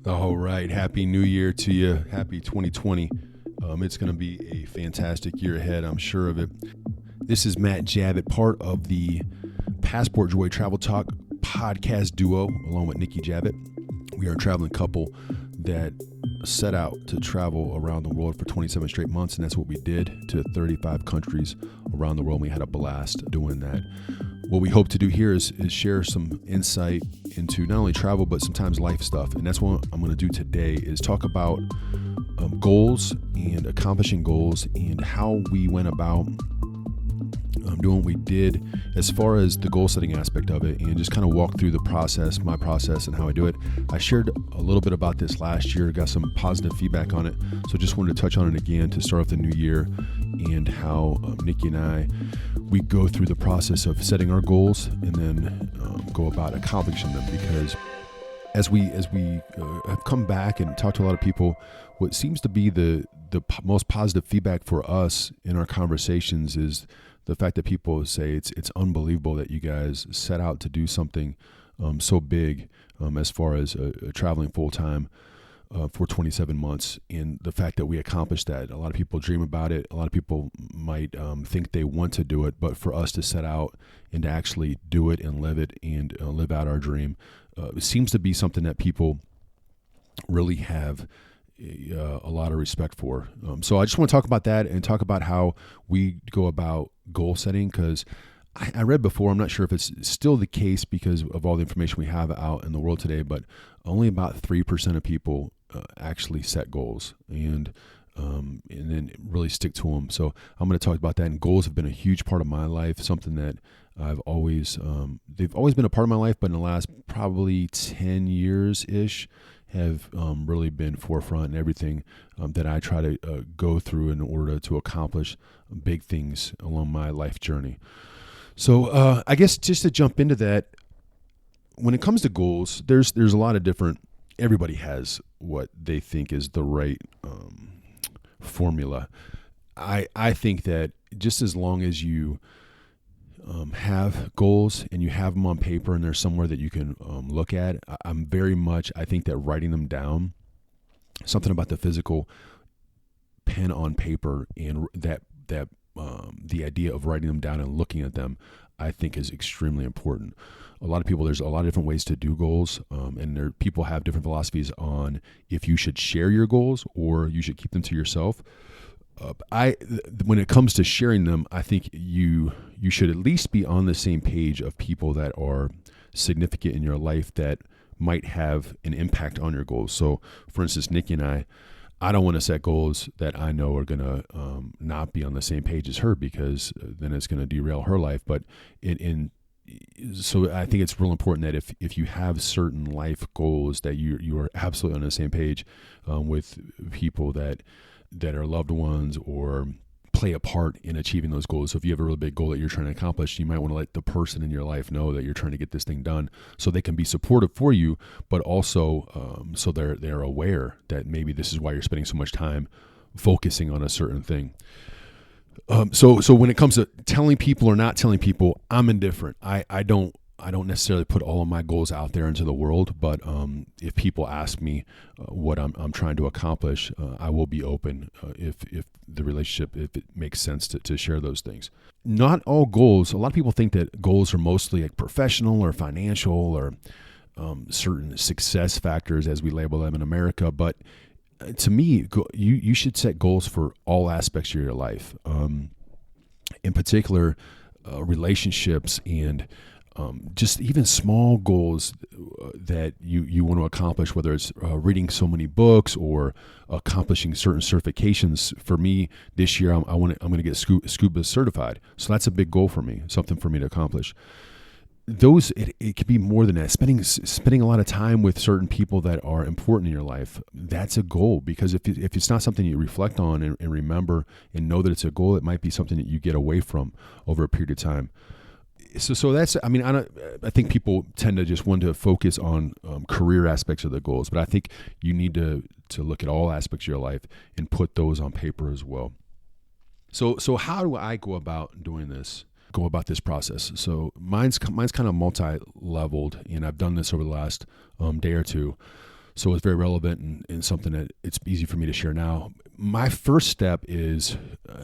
All right. Happy New Year to you. Happy 2020. It's going to be a fantastic year ahead. I'm sure of it. This is Matt Javit, part of the Passport Joy Travel Talk podcast duo, along with Nikki Javit. We are a traveling couple that set out to travel around the world for 27 straight months, and that's what we did, to 35 countries around the world. We had a blast doing that. What we hope to do here is share some insight into not only travel, but sometimes life stuff. And that's what I'm going to do today, is talk about goals and accomplishing goals and how we went about doing what we did as far as the goal setting aspect of it, and just kind of walk through the process, my process, and how I do it. I shared a little bit about this last year, got some positive feedback on it, so just wanted to touch on it again to start off the new year, and how Nikki and I, we go through the process of setting our goals and then go about accomplishing them. Because as we have come back and talked to a lot of people, what seems to be the most positive feedback for us in our conversations is the fact that people say it's unbelievable that you guys set out to do something so big as far as traveling full time for 27 months, and the fact that we accomplished that. A lot of people dream about it. A lot of people might think they want to do it, but for us to set out and to actually do it and live it and live out our dream, it seems to be something that people really have a lot of respect for. So I just want to talk about that and talk about how we go about goal setting, because I read before, I'm not sure if it's still the case because of all the information we have out in the world today, but only about 3% of people actually set goals and then really stick to them. So I'm going to talk about that. And goals have been a huge part of my life, something that I've always, they've always been a part of my life, but in the last probably 10 years-ish, have really been forefront in everything that I try to go through in order to accomplish big things along my life journey. So I guess just to jump into that, when it comes to goals, there's a lot of different, everybody has what they think is the right formula. I think that just as long as you have goals and you have them on paper and there's somewhere that you can look at, I think that writing them down, something about the physical pen on paper, and that the idea of writing them down and looking at them, I think is extremely important. There's a lot of different ways to do goals, and people have different philosophies on if you should share your goals or you should keep them to yourself. When it comes to sharing them, I think you should at least be on the same page of people that are significant in your life that might have an impact on your goals. So, for instance, Nikki and I don't want to set goals that I know are going to not be on the same page as her, because then it's going to derail her life. But so I think it's real important that if you have certain life goals, that you are absolutely on the same page with people that are loved ones or play a part in achieving those goals. So if you have a really big goal that you're trying to accomplish, you might want to let the person in your life know that you're trying to get this thing done, so they can be supportive for you, but also so they're aware that maybe this is why you're spending so much time focusing on a certain thing. So when it comes to telling people or not telling people, I'm indifferent. I don't necessarily put all of my goals out there into the world, but if people ask me what I'm trying to accomplish, I will be open if the relationship, if it makes sense to share those things. Not all goals. A lot of people think that goals are mostly like professional or financial or certain success factors, as we label them in America. But to me, you should set goals for all aspects of your life. In particular, relationships and just even small goals that you want to accomplish, whether it's reading so many books or accomplishing certain certifications. For me, this year, I'm going to get scuba certified. So that's a big goal for me, something for me to accomplish. It could be more than that. Spending a lot of time with certain people that are important in your life, that's a goal. Because if it's not something you reflect on and remember and know that it's a goal, it might be something that you get away from over a period of time. So that's, I think people tend to just want to focus on career aspects of the goals, but I think you need to look at all aspects of your life and put those on paper as well. So how do I go about doing this? Go about this process? So mine's kind of multi-leveled, and I've done this over the last day or two. So it's very relevant and something that it's easy for me to share now. My first step is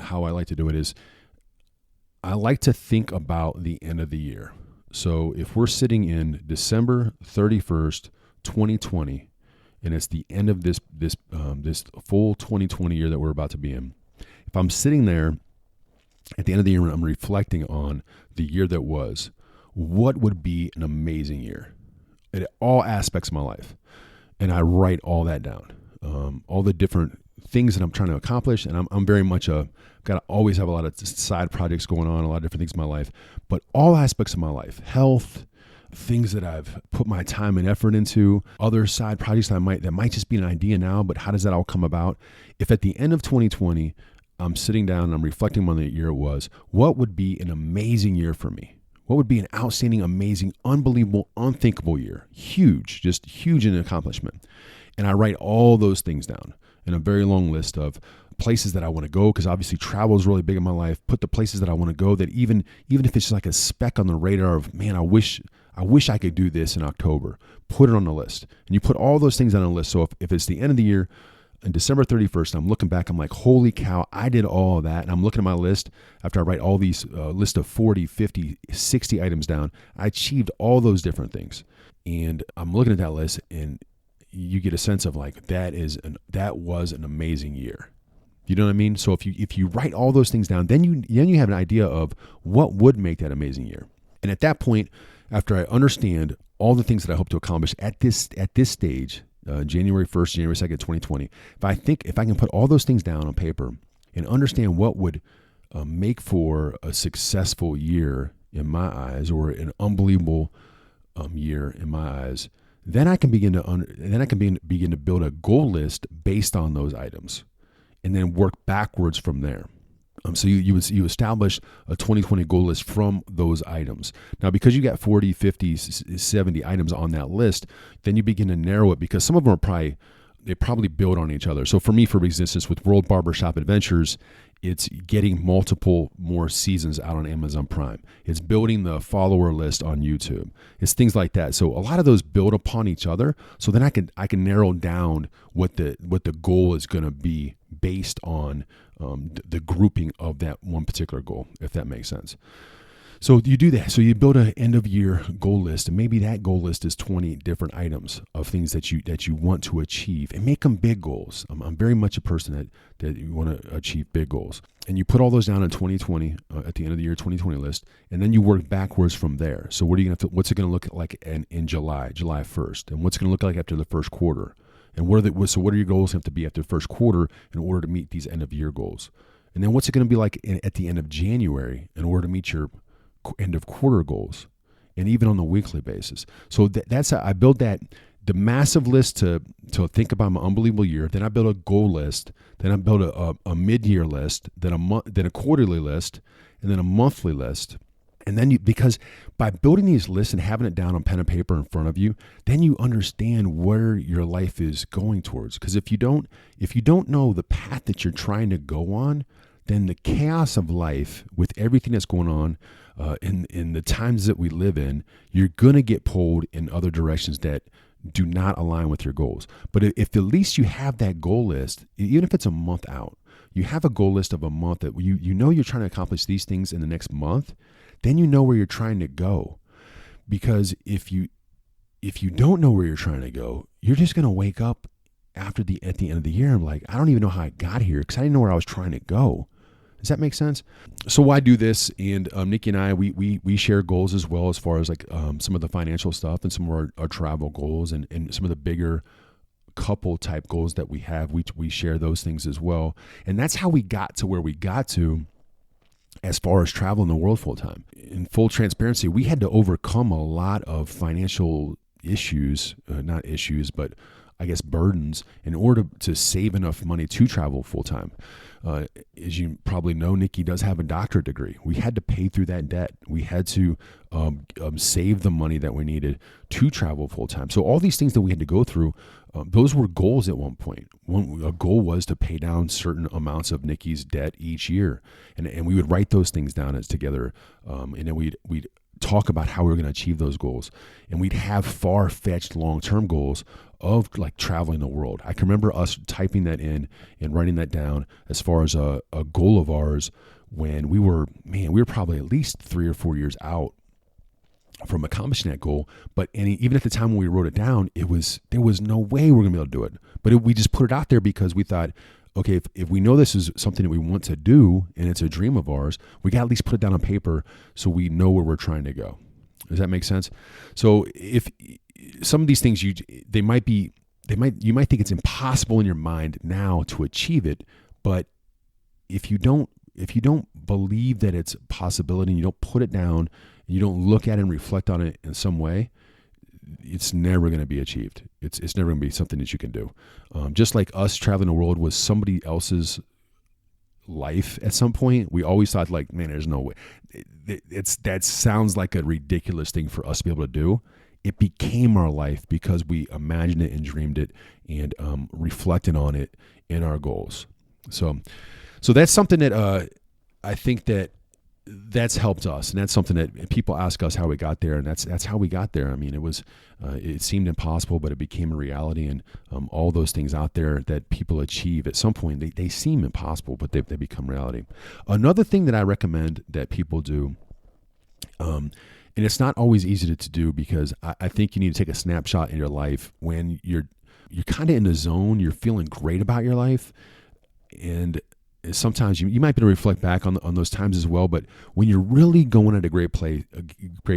how I like to do it is I like to think about the end of the year. So if we're sitting in December 31st, 2020, and it's the end of this full 2020 year that we're about to be in, if I'm sitting there at the end of the year and I'm reflecting on the year that was, what would be an amazing year in all aspects of my life? And I write all that down, all the different things that I'm trying to accomplish. And I'm very much got to always have a lot of side projects going on, a lot of different things in my life, but all aspects of my life, health, things that I've put my time and effort into, other side projects that might just be an idea now, but how does that all come about? If at the end of 2020, I'm sitting down and I'm reflecting on the year it was, what would be an amazing year for me? What would be an outstanding, amazing, unbelievable, unthinkable year? Huge, just huge in accomplishment. And I write all those things down in a very long list of places that I want to go, because obviously travel is really big in my life. Put the places that I want to go that even if it's just like a speck on the radar of, man, I wish I could do this in October. Put it on the list. And you put all those things on a list. So if it's the end of the year, on December 31st, I'm looking back, I'm like, holy cow, I did all of that. And I'm looking at my list after I write all these list of 40, 50, 60 items down. I achieved all those different things. And I'm looking at that list and you get a sense of like, that was an amazing year. You know what I mean? So if you write all those things down, then you have an idea of what would make that amazing year. And at that point, after I understand all the things that I hope to accomplish at this stage, January 1st, January 2nd, 2020, if I can put all those things down on paper and understand what would make for a successful year in my eyes, or an unbelievable year in my eyes, then I can begin to build a goal list based on those items, and then work backwards from there. So you establish a 2020 goal list from those items. Now, because you got 40, 50, 70 items on that list, then you begin to narrow it, because some of them are probably build on each other. So for me, for instance, with World Barbershop Adventures, it's getting multiple more seasons out on Amazon Prime. It's building the follower list on YouTube. It's things like that. So a lot of those build upon each other. So then I can narrow down what the goal is going to be based on the grouping of that one particular goal, if that makes sense. So you do that. So you build an end of year goal list, and maybe that goal list is 20 different items of things that you want to achieve, and make them big goals. I'm very much a person that you want to achieve big goals, and you put all those down in 2020 at the end of the year 2020 list, and then you work backwards from there. So what's it going to look like in July 1st, and what's it going to look like after the first quarter, and what are your goals have to be after the first quarter in order to meet these end of year goals, and then what's it going to be like at the end of January in order to meet your end of quarter goals, and even on a weekly basis. So that's how I build the massive list to think about my unbelievable year. Then I build a goal list. Then I build a mid-year list. Then a quarterly list, and then a monthly list. And then because by building these lists and having it down on pen and paper in front of you, then you understand where your life is going towards. Because if you don't know the path that you're trying to go on, then the chaos of life with everything that's going on in the times that we live in, you're going to get pulled in other directions that do not align with your goals. But if at least you have that goal list, even if it's a month out, you have a goal list of a month that you know you're trying to accomplish these things in the next month, then you know where you're trying to go. Because if you don't know where you're trying to go, you're just going to wake up at the end of the year and like, I don't even know how I got here because I didn't know where I was trying to go. Does that make sense? So why do this? And Nikki and I, we share goals as well, as far as like some of the financial stuff and some of our travel goals and some of the bigger couple type goals that we have. We share those things as well. And that's how we got to where we got to as far as traveling the world full time. In full transparency, we had to overcome a lot of financial issues, not issues, but I guess burdens, in order to save enough money to travel full time. As you probably know, Nikki does have a doctorate degree. We had to pay through that debt. We had to save the money that we needed to travel full time. So all these things that we had to go through, those were goals at one point. A goal was to pay down certain amounts of Nikki's debt each year, and we would write those things down as together, and then we'd talk about how we were going to achieve those goals. And we'd have far-fetched long-term goals of like traveling the world. I can remember us typing that in and writing that down as far as a goal of ours when we were probably at least 3 or 4 years out from accomplishing that goal. But even at the time when we wrote it down, there was no way we were going to be able to do it. But we just put it out there because we thought, okay, if we know this is something that we want to do and it's a dream of ours, we got to at least put it down on paper so we know where we're trying to go. Does that make sense? So if some of these things you might think it's impossible in your mind now to achieve it, but if you don't believe that it's a possibility and you don't put it down and you don't look at it and reflect on it in some way, it's never going to be achieved. It's never going to be something that you can do. Just like us traveling the world was somebody else's life at some point, we always thought like, man, there's no way. That sounds like a ridiculous thing for us to be able to do. It became our life because we imagined it and dreamed it and reflected on it in our goals. So that's something that I think that's helped us, and that's something that people ask us how we got there, and that's how we got there. I mean, it seemed impossible, but it became a reality, and all those things out there that people achieve at some point, they seem impossible, but they become reality. Another thing that I recommend that people do, and it's not always easy to do because I think you need to take a snapshot in your life when you're kind of in the zone, you're feeling great about your life, and sometimes you might be able to reflect back on those times as well. But when you're really going at a great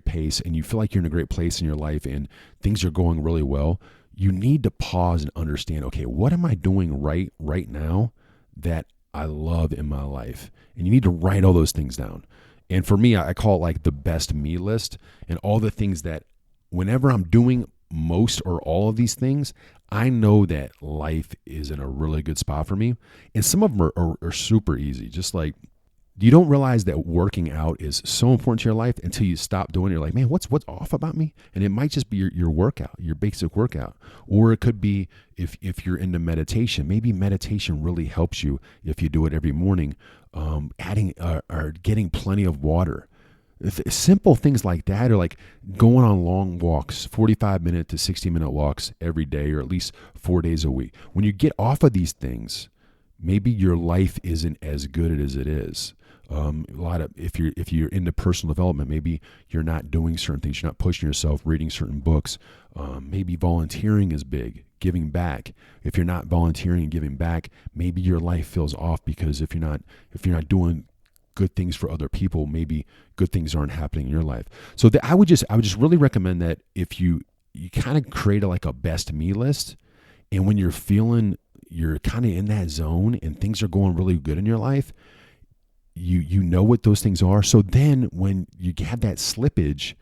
pace, and you feel like you're in a great place in your life and things are going really well, you need to pause and understand, okay, what am I doing right now that I love in my life? And you need to write all those things down. And for me, I call it like the best me list, and all the things that whenever I'm doing most or all of these things, I know that life is in a really good spot for me. And some of them are super easy. Just like, you don't realize that working out is so important to your life until you stop doing it. You're like, man, what's off about me? And it might just be your workout, your basic workout. Or it could be if you're into meditation. Maybe meditation really helps you if you do it every morning, adding or getting plenty of water. Simple things like that, or like going on long walks, 45-minute to 60-minute walks every day, or at least 4 days a week. When you get off of these things, maybe your life isn't as good as it is. If you're into personal development, maybe you're not doing certain things, you're not pushing yourself, reading certain books. Maybe volunteering is big, giving back. If you're not volunteering and giving back, maybe your life feels off because if you're not doing good things for other people, maybe good things aren't happening in your life. So I would just really recommend that if you kind of create a best me list, and when you're feeling you're kind of in that zone and things are going really good in your life, you know what those things are. So then when you have that slippage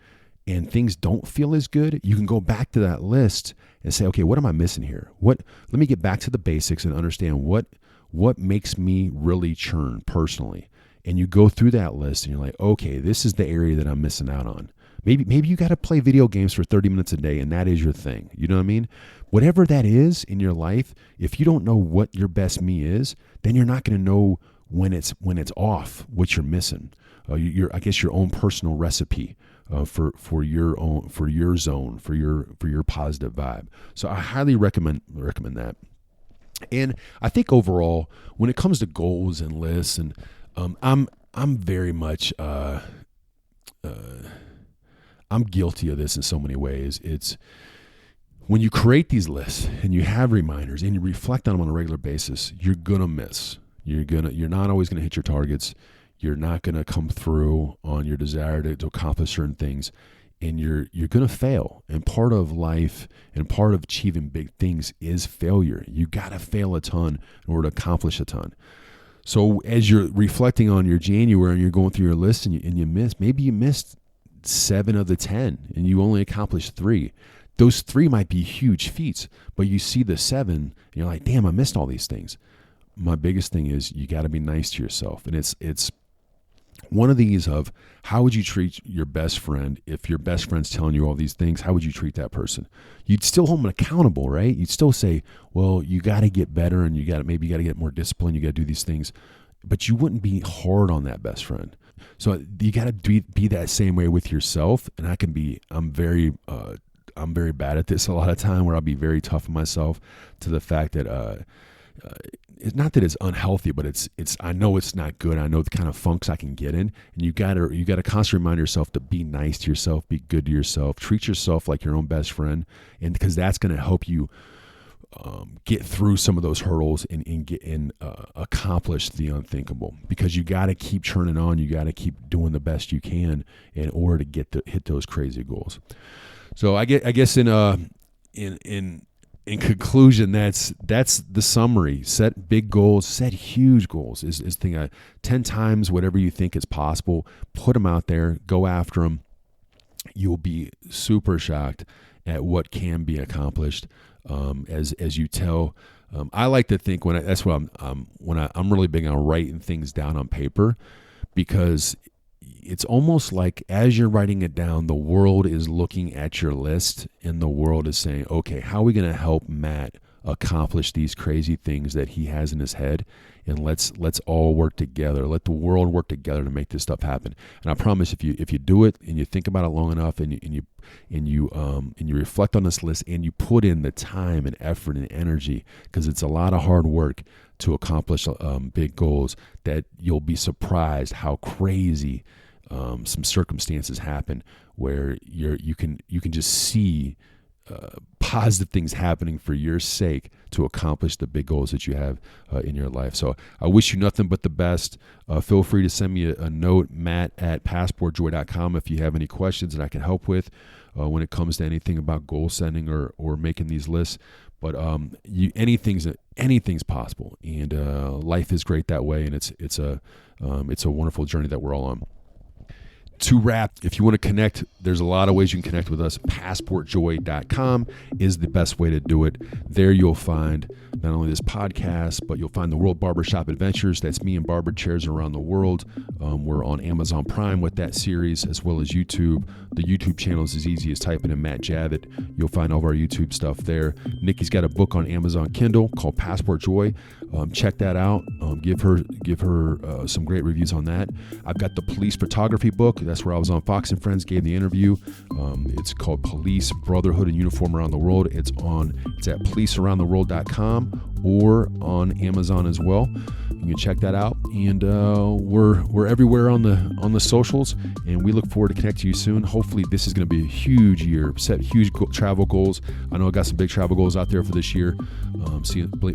and things don't feel as good, you can go back to that list and say, okay, what am I missing here? Let me get back to the basics and understand what makes me really churn personally. And you go through that list and you're like, okay, this is the area that I'm missing out on. Maybe you got to play video games for 30 minutes a day and that is your thing. You know what I mean? Whatever that is in your life, if you don't know what your best me is, then you're not going to know when it's off, what you're missing. I guess your own personal recipe for your zone, for your positive vibe. So I highly recommend that. And I think overall, when it comes to goals and lists, and I'm very much I'm guilty of this in so many ways. It's when you create these lists and you have reminders and you reflect on them on a regular basis, you're gonna miss. You're not always gonna hit your targets. You're not gonna come through on your desire to accomplish certain things, and you're gonna fail. And part of life and part of achieving big things is failure. You gotta fail a ton in order to accomplish a ton. So as you're reflecting on your January and you're going through your list and you missed 7 of the 10 and you only accomplished 3. Those 3 might be huge feats, but you see the 7 and you're like, damn, I missed all these things. My biggest thing is you got to be nice to yourself. And it's one of these of how would you treat your best friend if your best friend's telling you all these things? How would you treat that person? You'd still hold them accountable, right? You'd still say, well, you got to get better and you got to get more discipline. You got to do these things, but you wouldn't be hard on that best friend. So you got to be that same way with yourself. And I'm very I'm very bad at this a lot of time, where I'll be very tough on myself to the fact that it's not that it's unhealthy, but it's I know it's not good. I know the kind of funks I can get in, and you gotta constantly remind yourself to be nice to yourself, be good to yourself, treat yourself like your own best friend, and because that's going to help you get through some of those hurdles and accomplish the unthinkable. Because you got to keep churning on, you got to keep doing the best you can in order to hit those crazy goals. So I guess in conclusion, that's the summary. Set big goals, set huge goals. Is thing 10 times whatever you think is possible. Put them out there, go after them. You'll be super shocked at what can be accomplished as you tell. I like to think I'm really big on writing things down on paper, because it's almost like as you're writing it down, the world is looking at your list, and the world is saying, okay, how are we going to help Matt accomplish these crazy things that he has in his head? And let's all work together. Let the world work together to make this stuff happen. And I promise, if you do it and you think about it long enough, and you reflect on this list, and you put in the time and effort and energy, because it's a lot of hard work to accomplish big goals, that you'll be surprised how crazy some circumstances happen where you can just see positive things happening for your sake to accomplish the big goals that you have in your life. So I wish you nothing but the best. Feel free to send me a note, matt@passportjoy.com, if you have any questions that I can help with when it comes to anything about goal setting or making these lists. But anything's possible, and life is great that way, and it's a wonderful journey that we're all on. To wrap, if you want to connect, there's a lot of ways you can connect with us. PassportJoy.com is the best way to do it. There you'll find not only this podcast, but you'll find the World Barbershop Adventures. That's me and barber chairs around the world. We're on Amazon Prime with that series, as well as YouTube. The YouTube channel is as easy as typing in Matt Javit. You'll find all of our YouTube stuff there. Nikki's got a book on Amazon Kindle called Passport Joy. Check that out. Give her some great reviews on that. I've got the police photography book. That's where I was on Fox and Friends, gave the interview. It's called Police, Brotherhood, and Uniform Around the World. It's at policearoundtheworld.com or on Amazon as well. You can check that out. And we're everywhere on the socials, and we look forward to connecting you soon. Hopefully this is going to be a huge year. Set huge travel goals. I know I got some big travel goals out there for this year.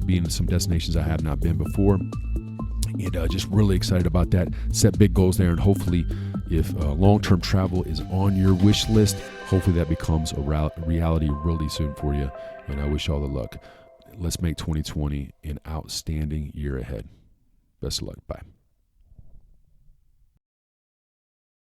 Being in some destinations I have not been before. And just really excited about that. Set big goals there, and hopefully if long-term travel is on your wish list, hopefully that becomes a reality really soon for you. And I wish you all the luck. Let's make 2020 an outstanding year ahead. Best of luck. Bye.